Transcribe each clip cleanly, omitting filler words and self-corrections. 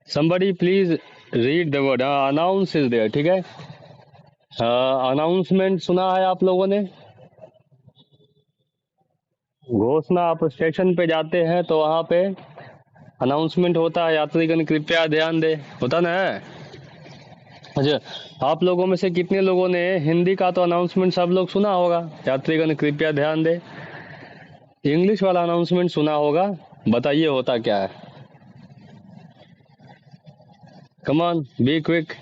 somebody please read the word announce is there, ठीक है। Announcement सुना है आप लोगों ने? घोषणा, आप स्टेशन पे जाते हैं तो वहां पे अनाउंसमेंट होता है, यात्रीगण कृपया ध्यान दे, होता ना है। अच्छा, आप लोगों में से कितने लोगों ने हिंदी का तो अनाउंसमेंट सब लोग सुना होगा, यात्रीगण कृपया ध्यान दे। इंग्लिश वाला अनाउंसमेंट सुना होगा, बताइए होता क्या है। Come on, be quick.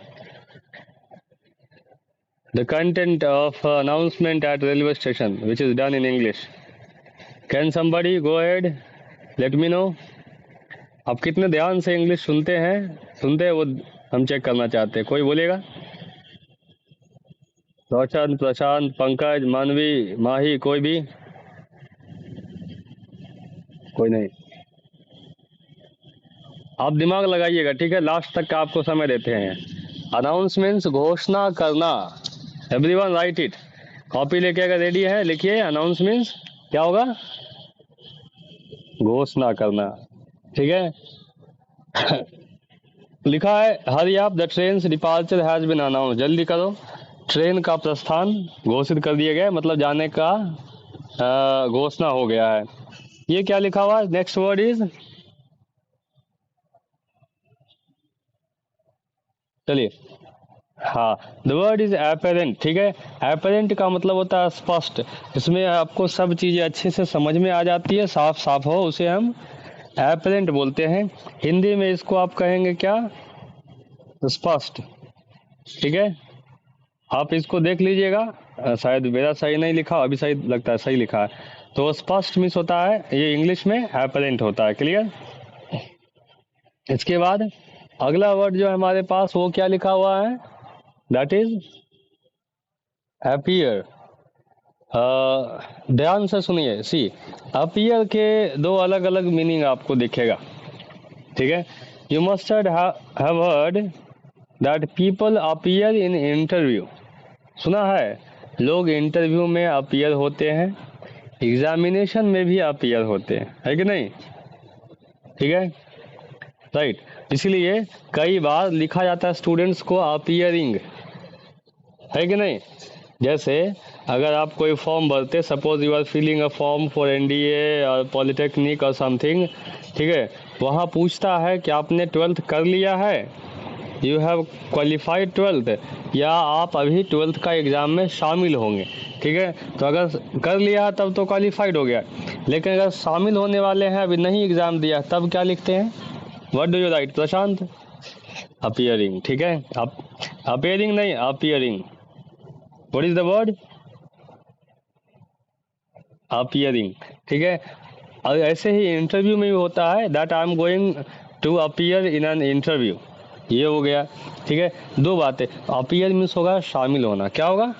The content of announcement at railway station, which is done in English. Can somebody go ahead? Let me know. आप कितने ध्यान से इंग्लिश सुनते हैं वो हम चेक करना चाहते हैं। कोई बोलेगा? रोशन, प्रशांत, पंकज, मानवी, माही, कोई भी? कोई नहीं। आप दिमाग लगाइएगा, ठीक है। लास्ट तक का आपको समय देते हैं। अनाउंसमेंट्स, घोषणा करना। Everyone right it. कॉपी लेके अगर रेडी है लिखिए, अनाउंसमेंट्स क्या होगा? घोषणा करना, ठीक है। लिखा है hurry up, the train departure has been announce, जल्दी करो। ट्रेन का प्रस्थान घोषित कर दिया गया, मतलब जाने का घोषणा हो गया है। ये क्या लिखा हुआ है? नेक्स्ट वर्ड इज, चलिए, हाँ, द वर्ड इज एपेरेंट, ठीक है। एपेरेंट का मतलब होता है स्पष्ट। इसमें आपको सब चीजें अच्छे से समझ में आ जाती है, साफ साफ हो, उसे हम एपेरेंट बोलते हैं। हिंदी में इसको आप कहेंगे क्या? स्पष्ट, ठीक है। आप इसको देख लीजिएगा, शायद मेरा सही नहीं लिखा, अभी सही लगता है, सही लिखा है। तो स्पष्ट मिस होता है, ये इंग्लिश में एपेरेंट होता है। क्लियर? इसके बाद अगला वर्ड जो है हमारे पास, वो क्या लिखा हुआ है? That is appear. ध्यान से सुनिए, सी, अपीयर के दो अलग अलग मीनिंग आपको दिखेगा, ठीक है। You must have heard that people appear in interview. सुना है, लोग इंटरव्यू में अपीयर होते हैं, एग्जामिनेशन में भी अपीयर होते हैं, है कि नहीं? ठीक है, राइट। इसलिए कई बार लिखा जाता है स्टूडेंट्स को अपीयरिंग, है कि नहीं? जैसे अगर आप कोई फॉर्म भरते, suppose you are filling a form for NDA और पॉलिटेक्निक और समथिंग, ठीक है, वहाँ पूछता है कि आपने 12th कर लिया है, यू हैव क्वालिफाइड 12th, या आप अभी 12th का एग्जाम में शामिल होंगे, ठीक है। तो अगर कर लिया तब तो क्वालिफाइड हो गया, लेकिन अगर शामिल होने वाले हैं, अभी नहीं एग्जाम दिया, तब क्या लिखते हैं? What do you right Prashant? Appearing, ठीक है। अपीयरिंग नहीं, appearing. What is the word? Appearing, ठीक है। और ऐसे ही इंटरव्यू में भी होता है, that I am going to appear in an interview, ये हो गया, ठीक है। दो बातें, अपीयर मीन्स होगा शामिल होना, क्या होगा?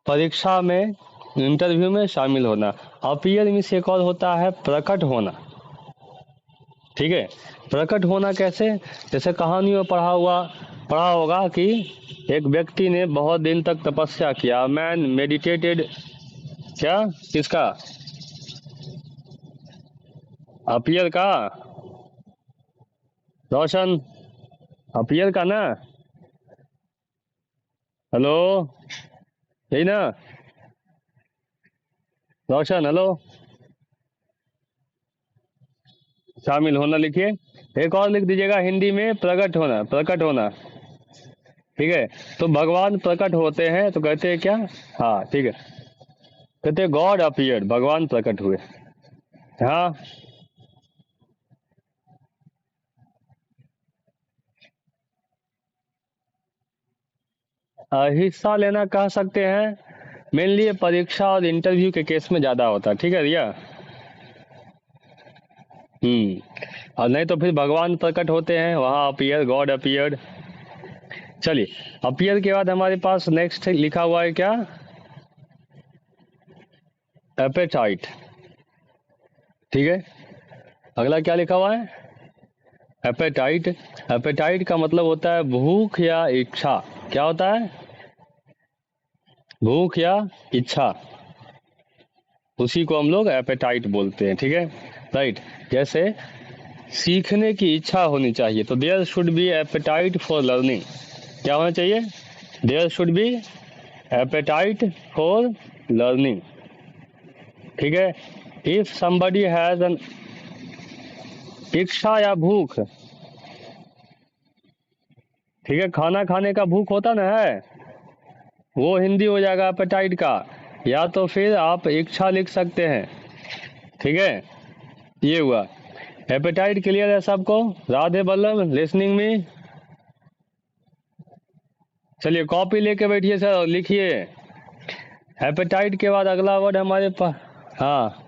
परीक्षा में, इंटरव्यू में शामिल होना। अपीयर मीन्स एक और होता है प्रकट होना, ठीक है। प्रकट होना कैसे? जैसे कहानी में पढ़ा होगा कि एक व्यक्ति ने बहुत दिन तक तपस्या किया, मैन मेडिटेटेड, क्या, किसका? अपीयर का, रोशन, अपीयर का ना, हेलो, यही ना, रोशन, हेलो। शामिल होना लिखिए, एक और लिख दीजिएगा हिंदी में, प्रकट होना, प्रकट होना, ठीक है। तो भगवान प्रकट होते हैं तो कहते हैं क्या? हाँ, ठीक है, कहते हैं गॉड अपीयर्ड, भगवान प्रकट हुए। हाँ, हिस्सा लेना कह सकते हैं, मेनली परीक्षा और इंटरव्यू के केस में ज्यादा होता है, ठीक है रिया। और नहीं तो फिर भगवान प्रकट होते हैं, वहां अपीयर, गॉड अपीयर्ड। चलिए, अपीयर के बाद हमारे पास नेक्स्ट लिखा हुआ है क्या? एपेटाइट, ठीक है। अगला क्या लिखा हुआ है? एपेटाइट। एपेटाइट का मतलब होता है भूख या इच्छा, क्या होता है? भूख या इच्छा। उसी को हम लोग एपेटाइट बोलते हैं, ठीक है, राइट। जैसे सीखने की इच्छा होनी चाहिए, तो there should be appetite for learning. क्या होना चाहिए? There should be appetite for learning, ठीक है। इफ somebody हैज एन इच्छा या भूख, ठीक है, खाना खाने का भूख होता ना है, वो हिंदी हो जाएगा एपेटाइट का, या तो फिर आप इच्छा लिख सकते हैं, ठीक है। ये हुआ एपेटाइट। क्लियर है सबको? राधे वल्लभ, लिसनिंग में। चलिए कॉपी लेके बैठिए सर और लिखिए। एपेटाइट के बाद अगला वर्ड हमारे पास, हाँ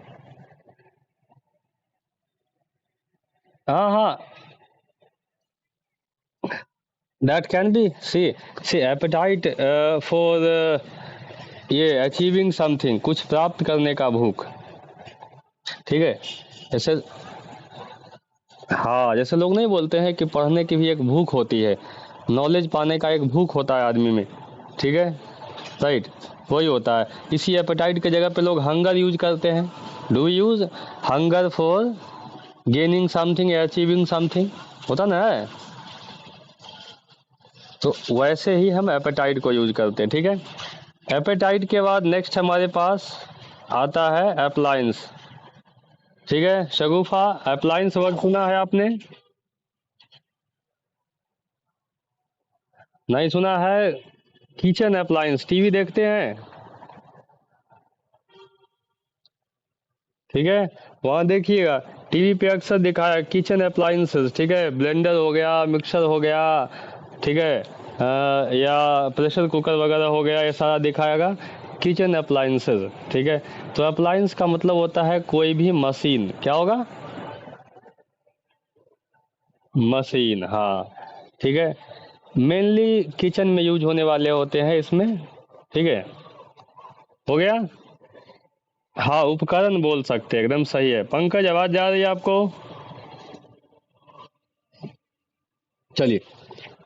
हाँ हाँ, that can be see appetite for ये अचीविंग समथिंग, कुछ प्राप्त करने का भूख, ठीक है। जैसे हाँ, जैसे लोग नहीं बोलते हैं कि पढ़ने की भी एक भूख होती है, नॉलेज पाने का एक भूख होता है आदमी में, ठीक है, राइट, वही होता है। इसी एपेटाइट के जगह पे लोग हंगर यूज करते हैं। Do use hunger for gaining something, achieving something, होता ना है, तो वैसे ही हम एपेटाइट को यूज करते हैं, ठीक है। एपेटाइट के बाद नेक्स्ट हमारे पास आता है अप्लायंस, ठीक है। शगुफा, अप्लायंस वर्ड सुना है आपने? नहीं सुना है? किचन अप्लायंस, टीवी देखते हैं, ठीक है, वहां देखिएगा टीवी पे अक्सर दिखाया किचन अप्लायंसेस, ठीक है, ब्लेंडर हो गया, मिक्सर हो गया, ठीक है, या प्रेशर कुकर वगैरह हो गया, ये सारा दिखाएगा किचन अप्लायंसेस, ठीक है। तो अप्लायंस का मतलब होता है कोई भी मशीन, क्या होगा? मशीन, हाँ, ठीक है। मेनली किचन में यूज होने वाले होते हैं इसमें, ठीक है, हो गया। हाँ, उपकरण बोल सकते हैं, एकदम सही है। पंकज, आवाज जा रही है आपको? चलिए,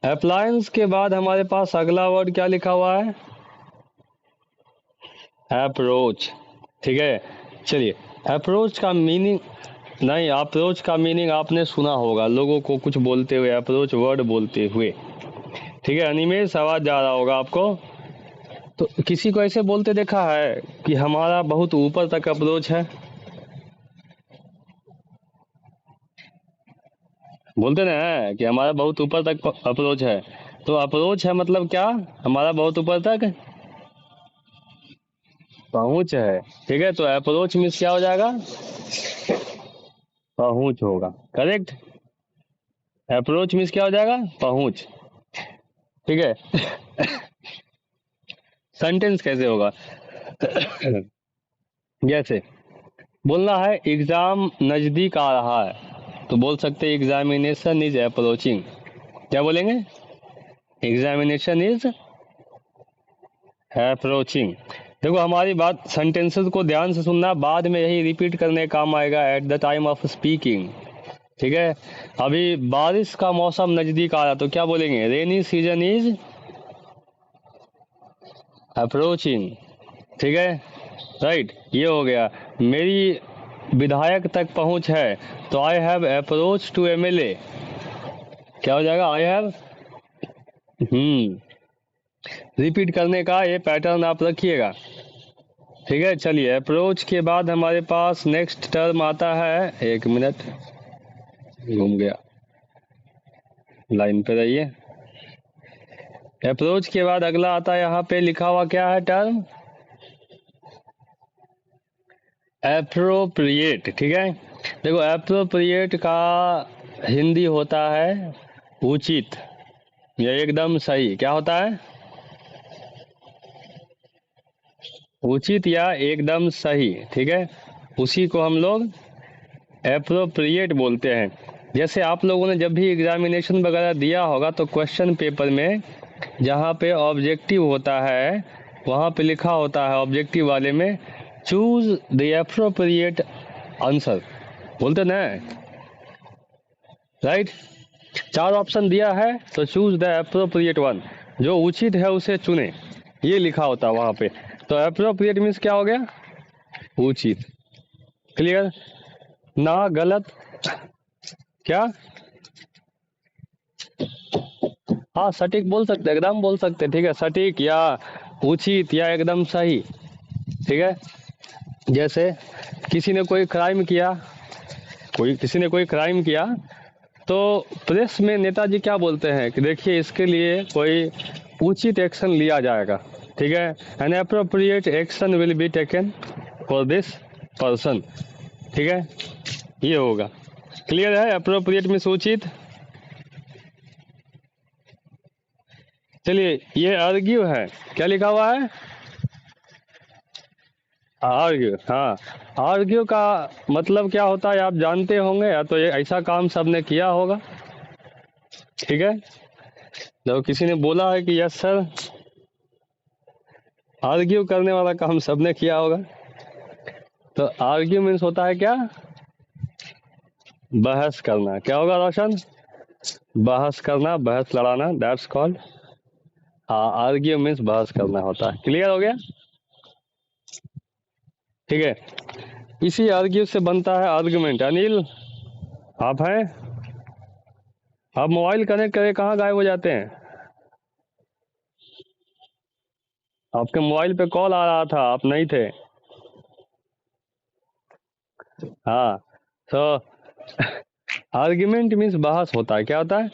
अप्लायंस के बाद हमारे पास अगला वर्ड क्या लिखा हुआ है? अप्रोच, ठीक है। चलिए, अप्रोच का मीनिंग, नहीं, अप्रोच का मीनिंग आपने सुना होगा लोगों को कुछ बोलते हुए, अप्रोच वर्ड बोलते हुए, ठीक है। अनिमेश, आवाज जा रहा होगा आपको? तो किसी को ऐसे बोलते देखा है कि हमारा बहुत ऊपर तक अप्रोच है? बोलते ना है कि हमारा बहुत ऊपर तक अप्रोच है। तो अप्रोच है मतलब क्या? हमारा बहुत ऊपर तक पहुंच है, ठीक है। तो अप्रोच मीन्स क्या हो जाएगा? पहुंच होगा, करेक्ट। अप्रोच मीन्स क्या हो जाएगा? पहुंच, ठीक है। सेंटेंस कैसे होगा? जैसे बोलना है एग्जाम नजदीक आ रहा है, तो बोल सकते हैं एग्जामिनेशन इज अप्रोचिंग। क्या बोलेंगे? Examination is approaching. देखो हमारी बात, सेंटेंसेस को ध्यान से सुनना, बाद में यही रिपीट करने का काम आएगा at the time of speaking, ठीक है। अभी बारिश का मौसम नजदीक आ रहा, तो क्या बोलेंगे? रेनी सीजन इज अप्रोचिंग, ठीक है, राइट। ये हो गया। मेरी विधायक तक पहुंच है, तो I have approach to MLA. क्या हो जाएगा? आई हैव, रिपीट करने का ये पैटर्न आप रखिएगा, ठीक है। चलिए, अप्रोच के बाद हमारे पास नेक्स्ट टर्म आता है, एक मिनट, घूम गया, लाइन पे रहिए। अप्रोच के बाद अगला आता है, यहाँ पे लिखा हुआ क्या है टर्म? एप्रोप्रिएट, ठीक है। देखो एप्रोप्रिएट का हिंदी होता है उचित या एकदम सही। क्या होता है? उचित या एकदम सही, ठीक है। उसी को हम लोग एप्रोप्रिएट बोलते हैं। जैसे आप लोगों ने जब भी एग्जामिनेशन वगैरह दिया होगा, तो क्वेश्चन पेपर में जहाँ पे ऑब्जेक्टिव होता है, वहाँ पे लिखा होता है ऑब्जेक्टिव वाले में, चूज द एप्रोप्रिएट आंसर, बोलते ना, राइट। चार ऑप्शन दिया है, तो चूज द एप्रोप्रिएट वन, जो उचित है उसे चुने, ये लिखा होता है वहाँ पे। तो एप्रोप्रिएट मीन्स क्या हो गया? उचित। क्लियर ना, गलत क्या, हाँ सटीक बोल सकते, एकदम बोल सकते, ठीक है, सटीक या उचित या एकदम सही। ठीक है, जैसे किसी ने कोई क्राइम किया, किसी ने कोई क्राइम किया, तो प्रेस में नेताजी क्या बोलते हैं कि देखिए इसके लिए कोई उचित एक्शन लिया जाएगा। ठीक है, an appropriate action will be taken for this person. ठीक है, ये होगा। क्लियर है, अप्रोप्रिएट में उचित। चलिए, ये आर्ग्यू है, क्या लिखा हुआ है, आर्ग्यू। हाँ, आर्ग्यू का मतलब क्या होता है आप जानते होंगे, या तो ये ऐसा काम सबने किया होगा। ठीक है, जब किसी ने बोला है कि यस सर, आर्ग्यू करने वाला काम सबने किया होगा। तो आर्ग्यू मीन्स होता है क्या, बहस करना। क्या होगा रोशन, बहस करना, बहस लड़ाना, दैट्स कॉल्ड। हाँ, आर्ग्यू मीन्स बहस करना होता है। क्लियर हो गया, ठीक है। इसी आर्ग्यू से बनता है आर्गुमेंट। अनिल आप हैं, आप मोबाइल कनेक्ट करके कहाँ गायब हो जाते हैं, आपके मोबाइल पे कॉल आ रहा था, आप नहीं थे। हाँ, तो आर्ग्यूमेंट मीन्स बहस होता है, क्या होता है,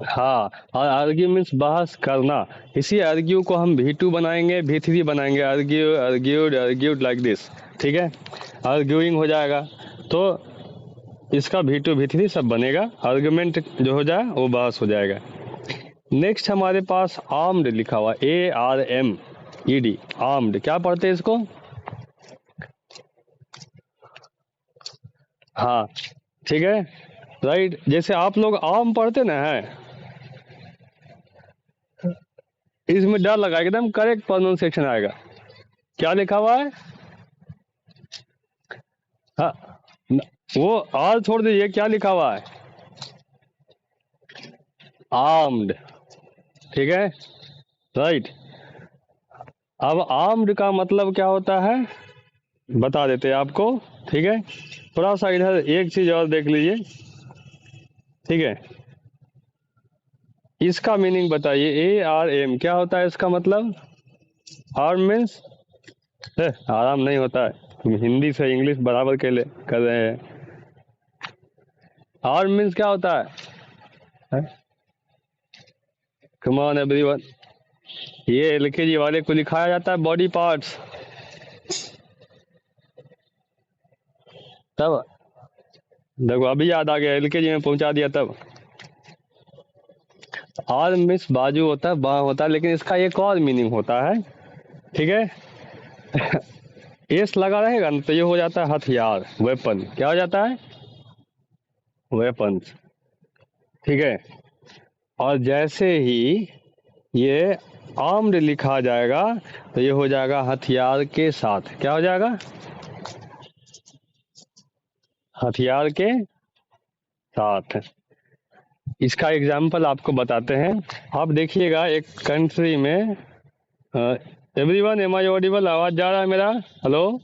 हाँ, और आर्ग्यू मीन्स बहस करना। इसी आर्ग्यू को हम V2 बनाएंगे, V3 बनाएंगे, argue argued argued like this. ठीक है, आर्ग्यूइंग हो जाएगा, तो इसका V2 V3 सब बनेगा, आर्ग्यूमेंट जो हो जाए वो बहस हो जाएगा। नेक्स्ट हमारे पास आर्म्ड लिखा हुआ, ARMED, आर्म्ड। क्या पढ़ते हैं इसको, हाँ ठीक है, राइट। जैसे आप लोग आर्म पढ़ते ना है, इसमें डर लगा, एकदम करेक्ट प्रोनाउंसिएशन आएगा। क्या लिखा हुआ है, हाँ, वो आर छोड़ दीजिए, क्या लिखा हुआ है, आर्म्ड। ठीक है, राइट। अब आर्म्ड का मतलब क्या होता है बता देते हैं आपको। ठीक है, थोड़ा सा इधर एक चीज और देख लीजिए। ठीक है, इसका मीनिंग बताइए, ARM क्या होता है इसका मतलब, आर्म मीन्स आराम नहीं होता है, तुम हिंदी से इंग्लिश बराबर कर रहे हैं। आर्म मीन्स क्या होता है, कम ऑन एवरीवन, ये LKG वाले को लिखाया जाता है बॉडी पार्ट्स। तब देखो अभी याद आ गया, LKG में पहुंचा दिया तब। आर्म मीन्स बाजू होता है, बाह होता है, लेकिन इसका एक और मीनिंग होता है। ठीक है, एस लगा रहेगा ना तो ये हो जाता है हथियार, वेपन। क्या हो जाता है, वेपन। ठीक है, और जैसे ही ये आर्म्ड लिखा जाएगा तो ये हो जाएगा हथियार के साथ। क्या हो जाएगा, हथियार के साथ। इसका एग्जाम्पल आपको बताते हैं। आप देखिएगा एक कंट्री में, एवरीवन एम आई ऑडिबल, आवाज जा रहा है मेरा, हेलो,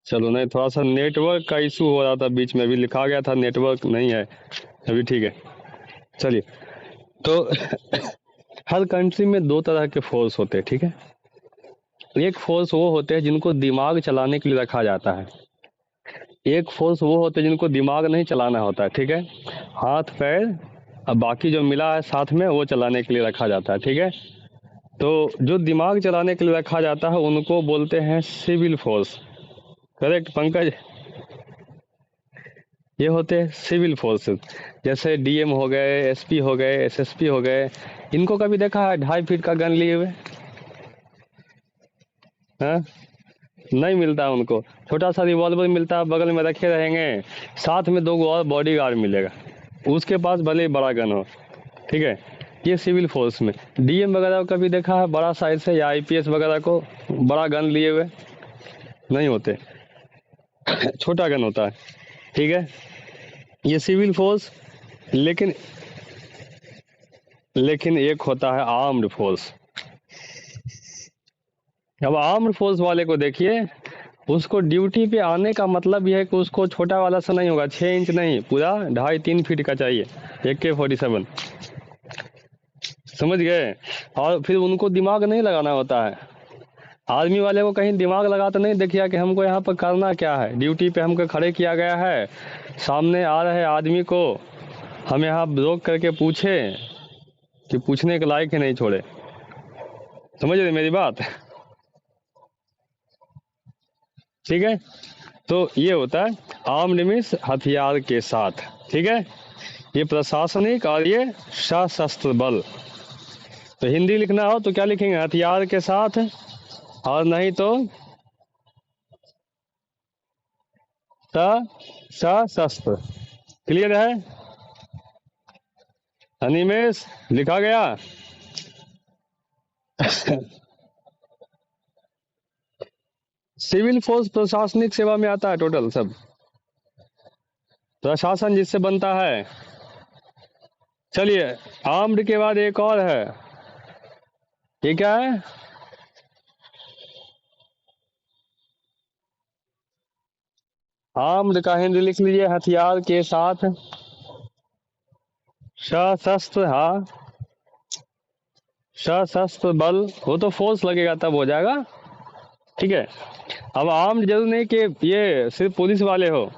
चलो नहीं, थोड़ा सा नेटवर्क का इशू हो रहा था बीच में, अभी लिखा गया था नेटवर्क नहीं है अभी। ठीक है, चलिए, तो हर कंट्री में दो तरह के फोर्स होते हैं। ठीक है, एक फोर्स वो होते हैं जिनको दिमाग चलाने के लिए रखा जाता है, एक फोर्स वो होते हैं जिनको दिमाग नहीं चलाना होता है। ठीक है, हाथ पैर अब बाकी जो मिला है साथ में वो चलाने के लिए रखा जाता है। ठीक है, तो जो दिमाग चलाने के लिए रखा जाता है उनको बोलते हैं सिविल फोर्स। करेक्ट पंकज, ये होते हैं सिविल फोर्सेस। जैसे DM हो गए, SP हो गए, SSP हो गए, इनको कभी देखा है 2.5 फीट का गन लिए हुए, हाँ, नहीं मिलता उनको, छोटा सा रिवॉल्वर मिलता है, बगल में रखे रहेंगे, साथ में 2 और बॉडी गार्ड मिलेगा, उसके पास भले ही बड़ा गन हो। ठीक है, ये सिविल फोर्स में। DM वगैरह को कभी देखा है बड़ा साइज से, या IPS वगैरह को बड़ा गन लिए हुए, नहीं होते, छोटा गन होता है। ठीक है, ये सिविल फोर्स। लेकिन लेकिन एक होता है आर्म्ड फोर्स। अब आर्म्ड फोर्स वाले को देखिए, उसको ड्यूटी पे आने का मतलब यह है कि उसको छोटा वाला सा नहीं होगा, 6 इंच नहीं, पूरा 2.5-3 फीट का चाहिए AK-47। समझ गए? और फिर उनको दिमाग नहीं लगाना होता है। आर्मी वाले को कहीं दिमाग लगाते नहीं देखिए कि हमको यहाँ पर करना क्या है, ड्यूटी पे हमको खड़े किया गया है, सामने आ रहे आदमी को हम यहाँ रोक करके पूछे कि पूछने के लायक ही नहीं छोड़े। समझ रहे मेरी बात? ठीक है, तो ये होता है आर्म्ड मीन्स हथियार के साथ। ठीक है, ये प्रशासनिक और ये सशस्त्र बल। तो हिंदी लिखना हो तो क्या लिखेंगे? हथियार के साथ, और नहीं तो सशस्त्र। क्लियर है? अनिमेश लिखा गया? सिविल फोर्स प्रशासनिक सेवा में आता है, टोटल सब प्रशासन जिससे बनता है। चलिए, आर्म्ड के बाद एक और है, ये क्या है? आर्म्ड का हिंदी लिख लीजिए, हथियार के साथ, सशस्त्र। हाँ, सशस्त्र बल, वो तो फोर्स लगेगा तब हो जाएगा। ठीक है, अब आर्म्ड जरूर नहीं कि ये सिर्फ पुलिस वाले हो,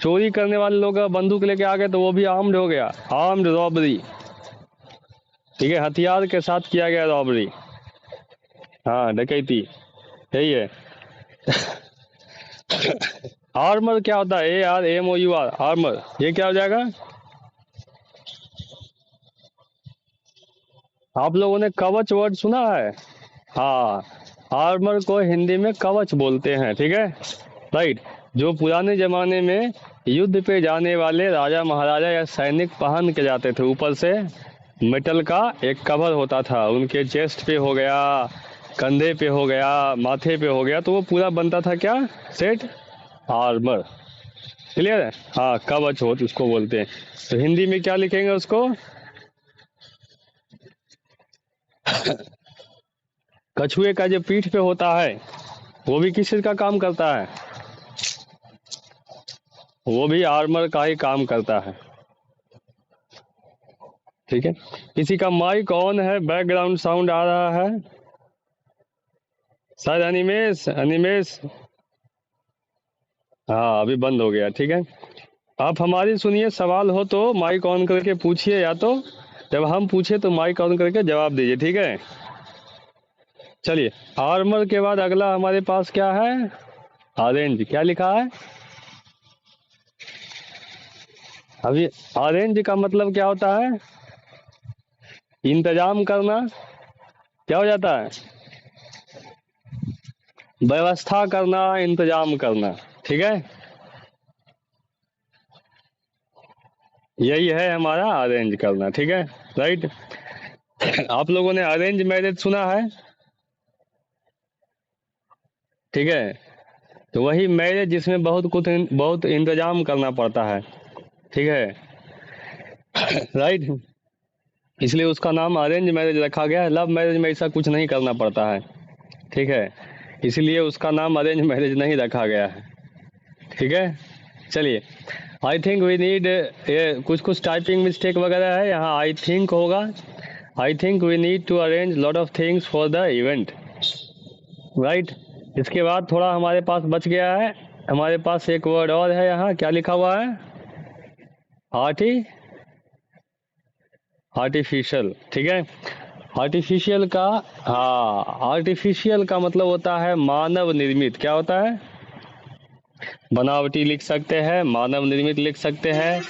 चोरी करने वाले लोग बंदूक लेके आ गए तो वो भी आर्म्ड हो गया, आर्म्ड रॉबरी। ठीक है, हथियार के साथ किया गया रॉबरी, हाँ डकैती, यही है। आर्मर क्या होता है? ARMOUR, आर्मर, ये क्या हो जाएगा? आप लोगों ने कवच वर्ड सुना है? हाँ, आर्मर को हिंदी में कवच बोलते हैं। ठीक है, राइट। जो पुराने जमाने में युद्ध पे जाने वाले राजा महाराजा या सैनिक पहन के जाते थे, ऊपर से मेटल का एक कवर होता था, उनके चेस्ट पे हो गया, कंधे पे हो गया, माथे पे हो गया, तो वो पूरा बनता था क्या? Set armour. क्लियर है? हाँ, कवच हो उसको बोलते हैं। तो हिंदी में क्या लिखेंगे उसको? कछुए का जो पीठ पे होता है वो भी किस चीज का काम करता है? वो भी आर्मर का ही काम करता है। ठीक है, किसी का माइक ऑन है, बैकग्राउंड साउंड आ रहा है शायद। अनिमेश, अनिमेश, हाँ अभी बंद हो गया। ठीक है, आप हमारी सुनिए, सवाल हो तो माइक ऑन करके पूछिए, या तो जब हम पूछे तो माइक ऑन करके जवाब दीजिए। ठीक है, चलिए, आर्मर के बाद अगला हमारे पास क्या है? ऑरेंज। क्या लिखा है अभी? ऑरेंज का मतलब क्या होता है? इंतजाम करना। क्या हो जाता है? व्यवस्था करना, इंतजाम करना। ठीक है, यही है हमारा अरेंज करना। ठीक है, राइट। आप लोगों ने अरेंज मैरिज सुना है? ठीक है, तो वही मैरिज जिसमें बहुत इंतजाम करना पड़ता है। ठीक है, राइट। इसलिए उसका नाम अरेंज मैरिज रखा गया है। लव मैरिज में ऐसा कुछ नहीं करना पड़ता है। ठीक है, इसलिए उसका नाम अरेंज मैरिज नहीं रखा गया है। ठीक है, चलिए, आई थिंक वी नीड, ये कुछ कुछ टाइपिंग मिस्टेक वगैरह है यहाँ, आई थिंक होगा। I think we need to arrange lot of things for the event, right. इसके बाद थोड़ा हमारे पास बच गया है, हमारे पास एक वर्ड और है यहाँ। क्या लिखा हुआ है? आर्टी आर्टिफिशियल। ठीक है, आर्टिफिशियल का, हाँ, आर्टिफिशियल का मतलब होता है मानव निर्मित। क्या होता है? बनावटी लिख सकते हैं, मानव निर्मित लिख सकते हैं।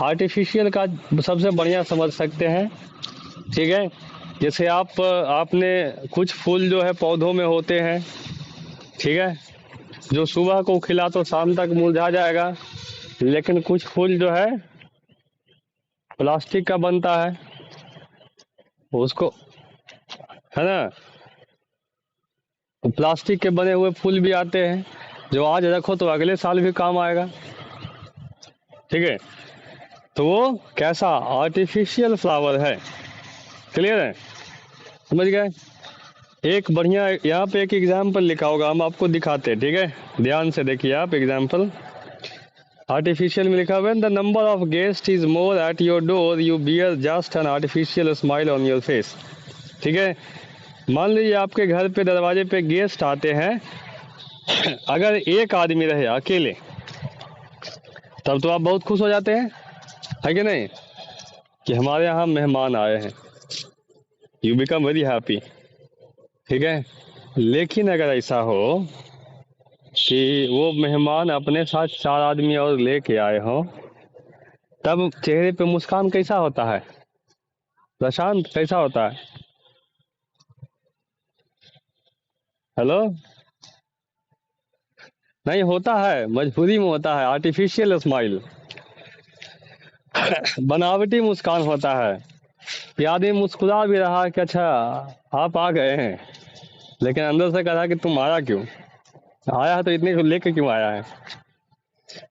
आर्टिफिशियल का सबसे बढ़िया समझ सकते हैं। ठीक है, जैसे आपने कुछ फूल जो है पौधों में होते हैं, ठीक है, जो सुबह को खिला तो शाम तक मुरझा जाएगा, लेकिन कुछ फूल जो है प्लास्टिक का बनता है, उसको, है ना, तो प्लास्टिक के बने हुए फूल भी आते हैं जो आज रखो तो अगले साल भी काम आएगा। ठीक है, तो वो कैसा? आर्टिफिशियल फ्लावर है। क्लियर है, समझ गए। एक बढ़िया यहाँ पे एक एग्जाम्पल लिखा होगा, हम आपको दिखाते हैं, ठीक है, ध्यान से देखिए आप एग्जाम्पल। आर्टिफिशियल में लिखा हुआ है, the number of guest is more at your door, you bear just an artificial smile on your face. ठीक है, मान लीजिए आपके घर पे दरवाजे पे गेस्ट आते हैं, अगर एक आदमी रहे अकेले तब तो आप बहुत खुश हो जाते हैं, है कि नहीं, कि हमारे यहाँ मेहमान आए हैं, यू बिकम वेरी हैप्पी। ठीक है, लेकिन अगर ऐसा हो कि वो मेहमान अपने साथ 4 आदमी और लेके आए हों, तब चेहरे पे मुस्कान कैसा होता है, प्रशांत कैसा होता है? हेलो, नहीं होता है, मजबूरी में होता है, आर्टिफिशियल स्माइल, बनावटी मुस्कान होता है कि आदमी मुस्कुरा भी रहा कि अच्छा आप आ गए हैं, लेकिन अंदर से कहा कि तुम आया क्यों, आया है तो इतने को लेके क्यों आया है,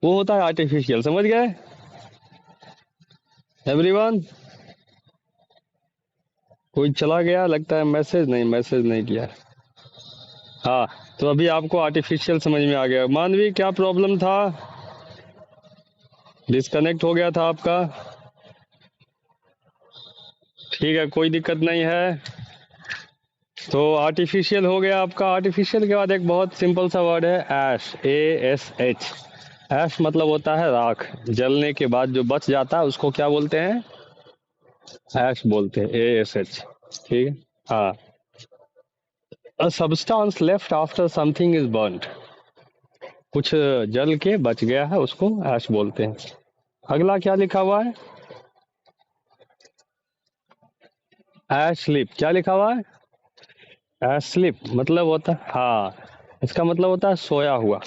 वो होता है आर्टिफिशियल। समझ गए एवरीवन? कोई चला गया लगता है, मैसेज नहीं किया। हाँ, तो अभी आपको आर्टिफिशियल समझ में आ गया। मानवी क्या प्रॉब्लम था, डिस्कनेक्ट हो गया था आपका? ठीक है, कोई दिक्कत नहीं है। तो आर्टिफिशियल हो गया आपका। आर्टिफिशियल के बाद एक बहुत सिंपल सा वर्ड है ऐश, ASH। ऐश मतलब होता है राख, जलने के बाद जो बच जाता है उसको क्या बोलते हैं, ऐश बोलते हैं, ASH। ठीक है, हाँ, a substance left after something is burned, कुछ जल के बच गया है उसको ऐश बोलते हैं। अगला क्या लिखा हुआ है, ऐश स्लिप, क्या लिखा हुआ है, ऐश स्लिप मतलब होता है, हाँ, इसका मतलब होता है सोया हुआ।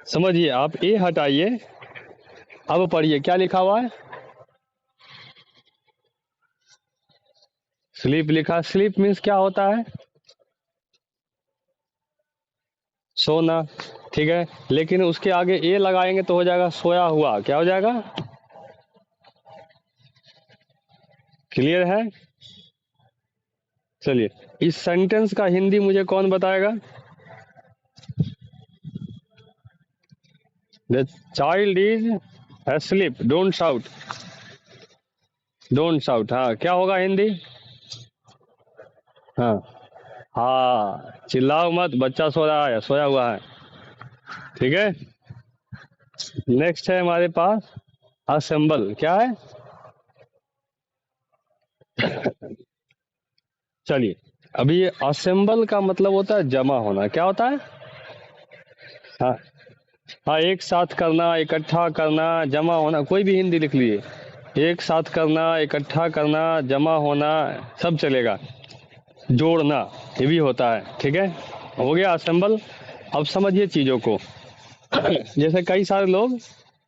समझिए, आप ए हटाइए, अब पढ़िए क्या लिखा हुआ है, स्लीप लिखा। स्लीप मीन्स क्या होता है, सोना। ठीक है, लेकिन उसके आगे ए लगाएंगे तो हो जाएगा सोया हुआ, क्या हो जाएगा, क्लियर है? चलिए, इस सेंटेंस का हिंदी मुझे कौन बताएगा? The child is asleep, don't shout, don't shout, हाँ, क्या होगा हिंदी? हाँ, हाँ, चिल्लाओ मत, बच्चा सो रहा है, सोया हुआ है। ठीक है, नेक्स्ट है हमारे पास असेंबल, क्या है? चलिए, अभी ये असेंबल का मतलब होता है जमा होना, क्या होता है? हाँ, हाँ, एक साथ करना, इकट्ठा करना, जमा होना, कोई भी हिंदी लिख लीजिए, एक साथ करना, इकट्ठा करना, जमा होना, सब चलेगा, जोड़ना ये भी होता है। ठीक है, हो गया असेंबल। अब समझिए चीज़ों को। जैसे कई सारे लोग,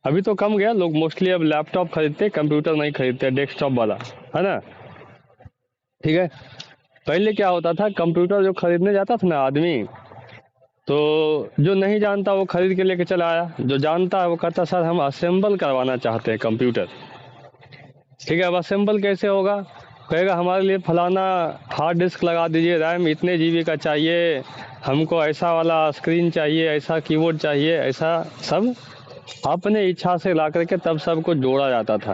अभी तो कम गया, लोग मोस्टली अब लैपटॉप खरीदते, कंप्यूटर नहीं खरीदते, डेस्कटॉप वाला, है ना? ठीक है, पहले क्या होता था, कंप्यूटर जो खरीदने जाता था ना आदमी, तो जो नहीं जानता वो खरीद के लेके चला आया, जो जानता है वो कहता सर हम असेंबल करवाना चाहते हैं कंप्यूटर। ठीक है, अब असेंबल कैसे होगा, कहेगा हमारे लिए फलाना हार्ड डिस्क लगा दीजिए, रैम इतने GB का चाहिए, हमको ऐसा वाला स्क्रीन चाहिए, ऐसा कीबोर्ड चाहिए, ऐसा सब अपने इच्छा से ला करके तब सबको जोड़ा जाता था।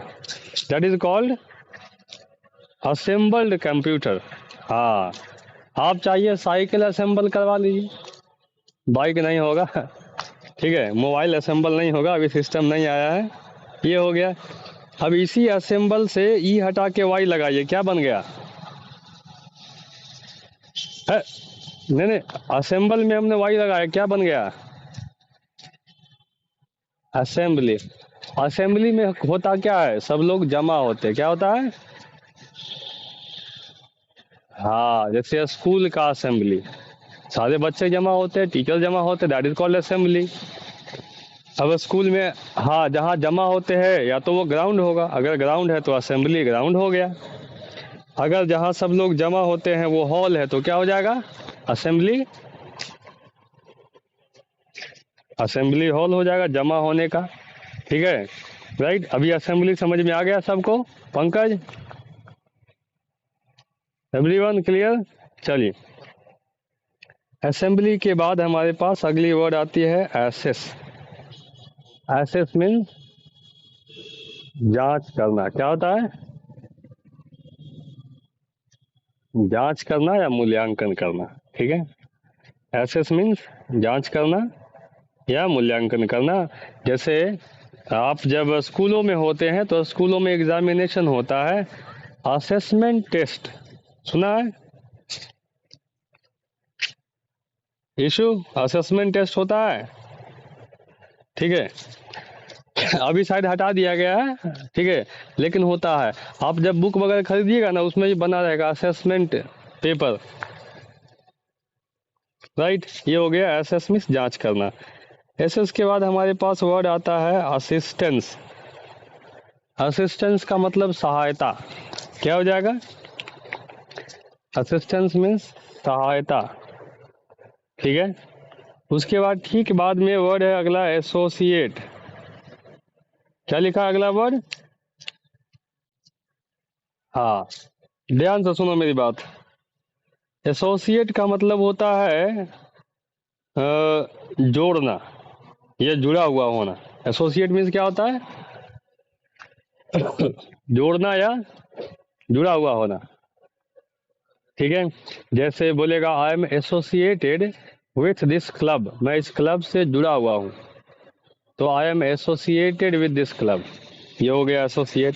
That is called assembled computer. हाँ, आप चाहिए साइकिल असेंबल करवा लीजिए, बाइक नहीं होगा। ठीक है, मोबाइल असेंबल नहीं होगा, अभी सिस्टम नहीं आया है, ये हो गया। अब इसी असेंबल से ई हटा के वाई लगाइए, क्या बन गया है? नहीं नहीं, असेंबल में हमने वाई लगाया, क्या बन गया, असेंबली। असेंबली में होता क्या है, सब लोग जमा होते, क्या होता है, हाँ, जैसे स्कूल का असेंबली, सारे बच्चे जमा होते हैं, टीचर जमा होते हैं, दैट इज कॉल्ड असेंबली। अब स्कूल में, हाँ, जहाँ जमा होते हैं या तो वो ग्राउंड होगा, अगर ग्राउंड है तो असेंबली ग्राउंड हो गया, अगर जहाँ सब लोग जमा होते हैं वो हॉल है तो क्या हो जाएगा, असेंबली, असेंबली हॉल हो जाएगा जमा होने का। ठीक है, राइट, अभी असेंबली समझ में आ गया सबको, पंकज? Everyone clear? चलिए, असेंबली के बाद हमारे पास अगली वर्ड आती है एसेस। एसेस मीन्स जांच करना। क्या होता है? जांच करना या मूल्यांकन करना। ठीक है, एसेस मीन्स जांच करना या मूल्यांकन करना। जैसे आप जब स्कूलों में होते हैं तो स्कूलों में एग्जामिनेशन होता है, असेसमेंट टेस्ट, सुना है? इशू असेसमेंट टेस्ट होता है। ठीक है, अभी शायद हटा दिया गया है, ठीक है, लेकिन होता है। आप जब बुक वगैरह खरीदिएगा ना, उसमें भी बना रहेगा असेसमेंट पेपर, राइट। ये हो गया एसेस मीन्स जांच करना। एसेस के बाद हमारे पास वर्ड आता है असिस्टेंस। असिस्टेंस का मतलब सहायता। क्या हो जाएगा? असिस्टेंस मीन्स सहायता। ठीक है, उसके बाद ठीक बाद में वर्ड है अगला एसोसिएट। क्या लिखा है अगला वर्ड? हाँ, ध्यान से सुनो मेरी बात। एसोसिएट का मतलब होता है जोड़ना या जुड़ा हुआ होना। एसोसिएट मीन्स क्या होता है? जोड़ना या जुड़ा हुआ होना। ठीक है, जैसे बोलेगा I am associated with this club, मैं इस क्लब से जुड़ा हुआ हूँ, तो I am associated with this club. ये हो गया एसोसिएट।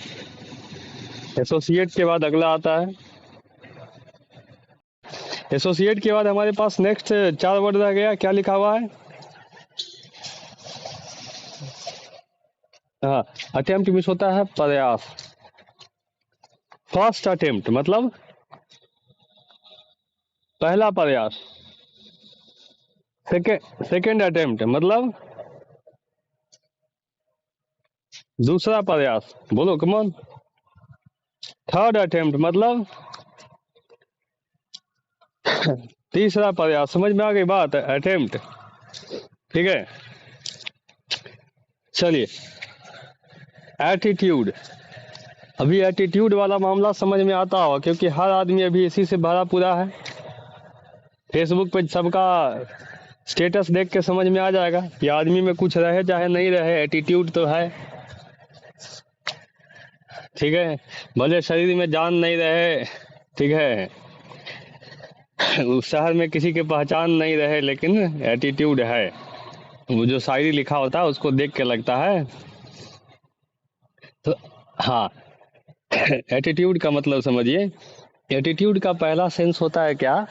एसोसिएट के बाद अगला आता है, एसोसिएट के बाद हमारे पास नेक्स्ट 4 वर्ड रह गया। क्या लिखा हुआ है? हाँ, अटेम्प्ट मीन्स होता है प्रयास। फर्स्ट अटेम्प्ट मतलब पहला प्रयास। सेकेंड अटेम्प्ट मतलब दूसरा प्रयास। बोलो कमॉन। थर्ड अटेम्प्ट मतलब तीसरा प्रयास। समझ में आ गई बात? अटेम्प्ट। ठीक है, चलिए एटीट्यूड। अभी एटीट्यूड वाला मामला समझ में आता होगा, क्योंकि हर आदमी अभी इसी से भरा पूरा है। फेसबुक पे सबका स्टेटस देख के समझ में आ जाएगा कि आदमी में कुछ रहे चाहे नहीं रहे, एटीट्यूड तो है। ठीक है, भले शरीर में जान नहीं रहे, ठीक है, उस शहर में किसी के पहचान नहीं रहे, लेकिन एटीट्यूड है। वो जो शायरी लिखा होता है उसको देख के लगता है। तो हाँ, एटीट्यूड का मतलब समझिए। एटीट्यूड का पहला सेंस होता है क्या?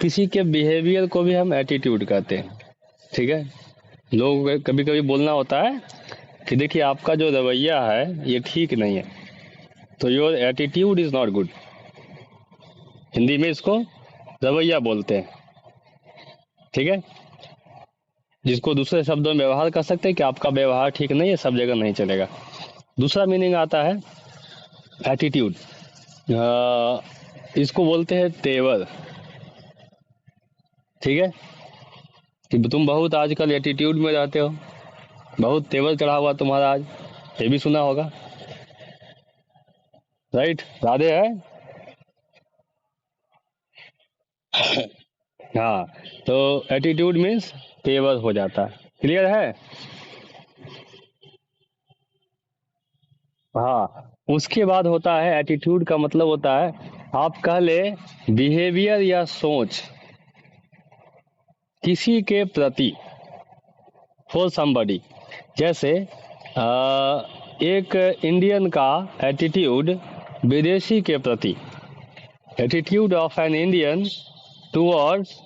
किसी के बिहेवियर को भी हम एटीट्यूड कहते हैं। ठीक है, लोग कभी कभी बोलना होता है कि देखिए आपका जो रवैया है ये ठीक नहीं है, तो your attitude is not good. Hindi में इसको रवैया बोलते हैं। ठीक है, जिसको दूसरे शब्दों में व्यवहार कर सकते हैं कि आपका व्यवहार ठीक नहीं है, सब जगह नहीं चलेगा। दूसरा मीनिंग आता है एटीट्यूड, इसको बोलते हैं तेवर। ठीक है, कि तुम बहुत आजकल एटीट्यूड में रहते हो, बहुत तेवर चढ़ा हुआ तुम्हारा आज, ये भी सुना होगा, राइट? राधे है। हाँ, तो एटीट्यूड मीन्स तेवर हो जाता है। क्लियर है? हाँ, उसके बाद होता है एटीट्यूड का मतलब होता है आप कह ले बिहेवियर या सोच किसी के प्रति, फॉर समबडी। जैसे एक इंडियन का एटीट्यूड विदेशी के प्रति, attitude of an Indian towards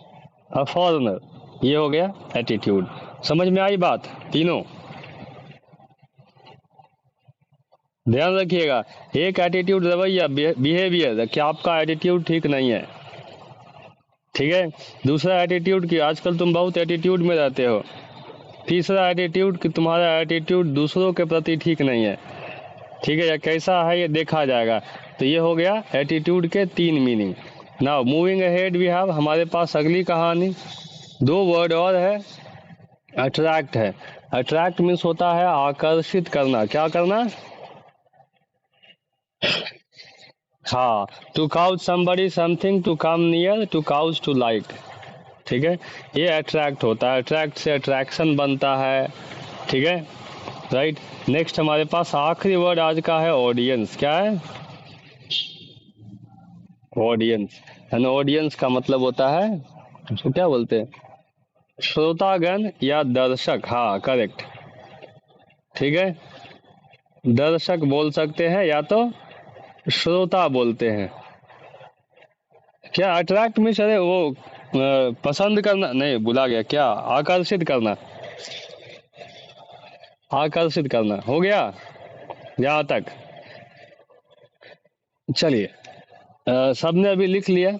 a foreigner, ये हो गया एटीट्यूड। समझ में आई बात तीनों? ध्यान रखिएगा, एक एटीट्यूड रवैया बिहेवियर कि आपका एटीट्यूड ठीक नहीं है। ठीक है, दूसरा एटीट्यूड कि आजकल तुम बहुत एटीट्यूड में रहते हो। तीसरा एटीट्यूड कि तुम्हारा एटीट्यूड दूसरों के प्रति ठीक नहीं है। ठीक है, या कैसा है ये देखा जाएगा। तो ये हो गया एटीट्यूड के 3 meaning. Now moving ahead we have, हमारे पास अगली कहानी 2 वर्ड और है। अट्रैक्ट है। अट्रैक्ट मीन्स होता है आकर्षित करना। क्या करना? हाँ, to couch somebody something, to come near, to couch to like. ठीक है, ये अट्रैक्ट होता है, अट्रैक्ट से अट्रैक्शन बनता है। ठीक है, राइट। नेक्स्ट हमारे पास आखिरी वर्ड आज का है ऑडियंस। क्या है? ऑडियंस। एंड ऑडियंस का मतलब होता है, उसको क्या बोलते हैं? श्रोतागण या दर्शक। हाँ, करेक्ट। ठीक है, दर्शक बोल सकते हैं या तो श्रोता बोलते हैं। क्या अट्रैक्ट में अरे वो पसंद करना नहीं, भुला गया। क्या? आकर्षित करना, आकर्षित करना हो गया जहां तक। चलिए, सबने अभी लिख लिया।